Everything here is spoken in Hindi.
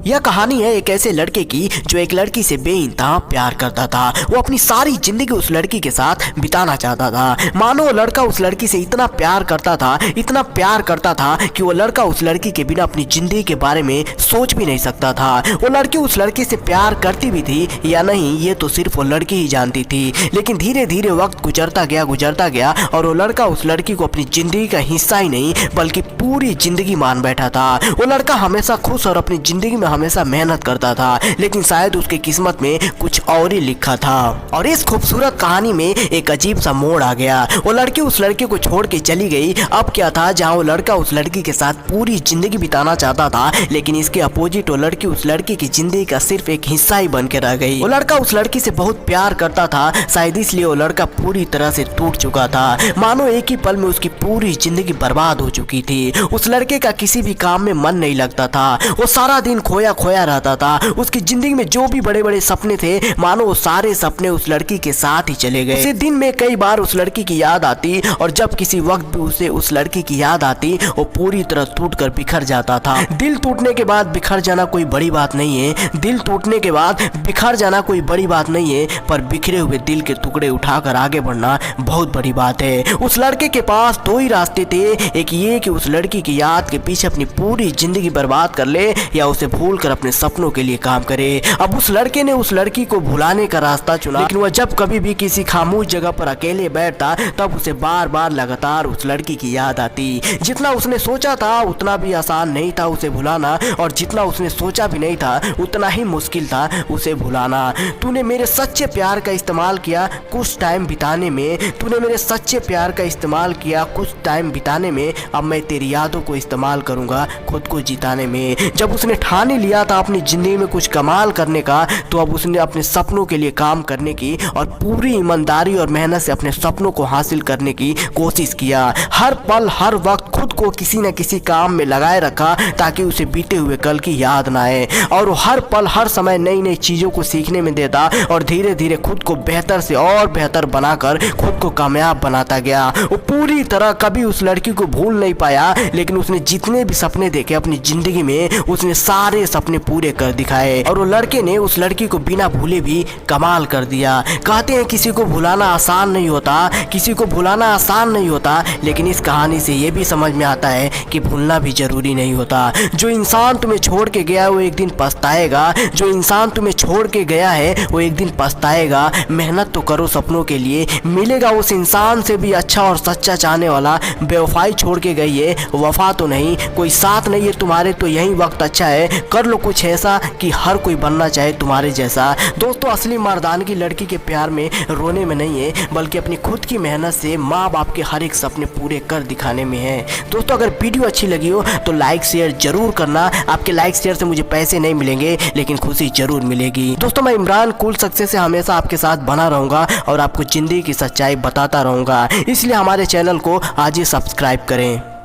यह कहानी है एक ऐसे लड़के की जो एक लड़की से बेइंतहा प्यार करता था। वो अपनी सारी जिंदगी उस लड़की के साथ बिताना चाहता था। मानो वो लड़का उस लड़की से इतना प्यार करता था, इतना प्यार करता था कि वो लड़का उस लड़की के बिना अपनी जिंदगी के बारे में सोच भी नहीं सकता था। वो लड़की उस लड़के से प्यार करती भी थी या नहीं ये तो सिर्फ वो लड़की ही जानती थी। लेकिन धीरे धीरे वक्त गुजरता गया और वो लड़का उस लड़की को अपनी जिंदगी का हिस्सा ही नहीं बल्कि पूरी जिंदगी मान बैठा था। वो लड़का हमेशा खुश और अपनी जिंदगी में हमेशा मेहनत करता था, लेकिन शायद उसके किस्मत में कुछ और ही लिखा था। और इस खूबसूरत कहानी में एक अजीब सा मोड़ आ गया। वो लड़की उस लड़के को छोड़ के चली गई। अब क्या था, जहाँ वो लड़का उस लड़की के साथ पूरी जिंदगी बिताना चाहता था, लेकिन इसके अपोजिट वो लड़की उस लड़की की जिंदगी का सिर्फ एक हिस्सा ही बन के रह गई। वो लड़का उस लड़की से बहुत प्यार करता था, शायद इसलिए वो लड़का पूरी तरह से टूट चुका था। मानो एक ही पल में उसकी पूरी जिंदगी बर्बाद हो चुकी थी। उस लड़के का किसी भी काम में मन नहीं लगता था। वो सारा दिन खोया खोया रहता था। उसकी जिंदगी में जो भी बड़े बड़े सपने थे, मानो वो सारे सपने उस लड़की के साथ ही चले गए। उसे दिन में कई बार उस लड़की की याद आती और जब किसी वक्त भी उसे उस लड़की की याद आती वो पूरी तरह टूट कर बिखर जाता था। दिल टूटने के बाद बिखर जाना कोई बड़ी बात नहीं है। दिल टूटने के बाद बिखर जाना कोई बड़ी बात नहीं है, पर बिखरे हुए दिल के टुकड़े उठाकर आगे बढ़ना बहुत बड़ी बात है। उस लड़के के पास दो ही रास्ते थे, एक ये कि उस लड़की की याद के पीछे अपनी पूरी जिंदगी बर्बाद कर ले या उसे भूलकर अपने सपनों के लिए काम करे। अब उस लड़के ने उस लड़की को भुलाने का रास्ता चुना, लेकिन वह जब कभी भी किसी खामोश जगह पर अकेले बैठता तब उसे बार बार लगातार उस लड़की की याद आती। जितना उसने सोचा था उतना भी आसान नहीं था उसे भुलाना, और जितना उसने सोचा भी नहीं था उतना ही मुश्किल था उसे भुलाना। तूने मेरे सच्चे प्यार का इस्तेमाल किया कुछ टाइम बिताने में, तूने मेरे सच्चे प्यार का इस्तेमाल किया कुछ टाइम बिताने में, अब मैं तेरी यादों को इस्तेमाल करूंगा खुद को जिताने में। जब उसने ठाने लिया था अपनी जिंदगी में कुछ कमाल करने का, तो अब उसने अपने सपनों के लिए काम करने की और पूरी ईमानदारी और मेहनत से अपने सपनों को हासिल करने की कोशिश किया। हर पल हर वक्त खुद को किसी न किसी काम में लगाए रखा ताकि उसे बीते हुए कल की याद ना आए, और वो हर पल हर समय नई नई चीज़ों को सीखने में देता और धीरे धीरे खुद को बेहतर से और बेहतर बनाकर खुद को कामयाब बनाता गया। वो पूरी तरह कभी उस लड़की को भूल नहीं पाया, लेकिन उसने जितने भी सपने देखे अपनी जिंदगी में उसने सारे सपने पूरे कर दिखाए, और वो लड़के ने उस लड़की को बिना भूले भी कमाल कर दिया। कहते हैं किसी को भुलाना आसान नहीं होता, किसी को भुलाना आसान नहीं होता, लेकिन इस कहानी से ये भी समझ में आता है कि भूलना भी जरूरी नहीं होता। जो इंसान तुम्हें छोड़ के गया है वो एक दिन पछताएगा, जो इंसान तुम्हें छोड़ के गया है वो एक दिन पछताएगा। मेहनत तो करो सपनों के लिए, मिलेगा उस इंसान से भी अच्छा और सच्चा चाहने वाला। बेवफाई छोड़ के गई है, वफा तो नहीं, कोई साथ नहीं है तुम्हारे, तो यही वक्त अच्छा है। कर लो कुछ ऐसा कि हर कोई बनना चाहे तुम्हारे जैसा। दोस्तों, असली मर्दानगी लड़की के प्यार में रोने में नहीं है, बल्कि अपनी खुद की मेहनत से माँ बाप के हर एक सपने पूरे कर दिखाने में है। दोस्तों, अगर वीडियो अच्छी लगी हो तो लाइक शेयर जरूर करना। आपके लाइक शेयर से मुझे पैसे नहीं मिलेंगे, लेकिन खुशी जरूर मिलेगी। दोस्तों, मैं इमरान कूल सक्सेस से हमेशा आपके साथ बना रहूँगा और आपको जिंदगी की सच्चाई बताता रहूँगा, इसलिए हमारे चैनल को आज ही सब्सक्राइब करें।